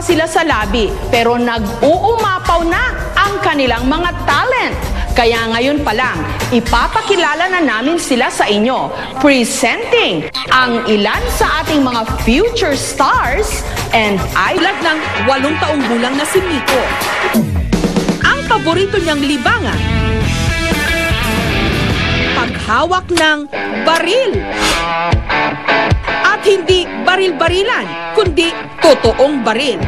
sila sa labi pero nag-uumapaw na ang kanilang mga talent. Kaya ngayon pa lang, ipapakilala na namin sila sa inyo, presenting ang ilan sa ating mga future stars and idol ng 8 taong gulang na si Miko. Ang paborito niyang libangan, paghawak ng baril. At hindi baril-barilan, kundi totoong baril.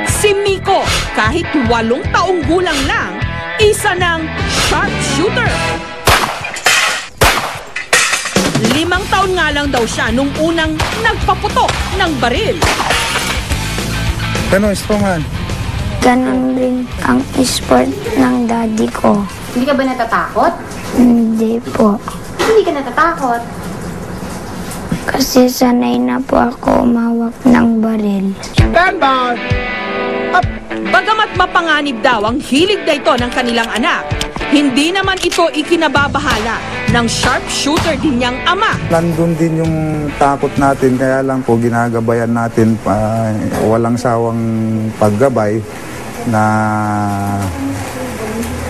Si Miko, kahit 8 taong gulang lang, isa ng sharpshooter. 5 taon nga lang daw siya nung unang nagpaputok ng baril. Ano, Strongan? Ganon rin ang sport ng daddy ko. Hindi ka ba natatakot? Hindi po. Hindi ka natatakot? Kasi sanay na po ako umawak ng baril. Stand by! Bagamat mapanganib daw ang hilig na ito ng kanilang anak, hindi naman ito ikinababahala ng sharpshooter din niyang ama. Nandun din yung takot natin, kaya lang po ginagabayan natin walang sawang paggabay na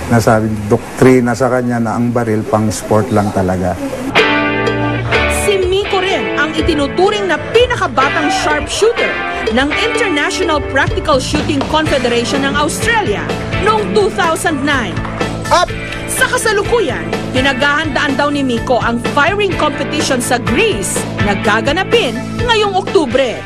nasabi doktrina sa kanya na ang baril pang sport lang talaga. Si Miko rin ang itinuturing na pinakabatang sharpshooter ng International Practical Shooting Confederation ng Australia noong 2009. Up! Sa kasalukuyan, pinaghahandaan daw ni Miko ang firing competition sa Greece na gaganapin ngayong Oktubre.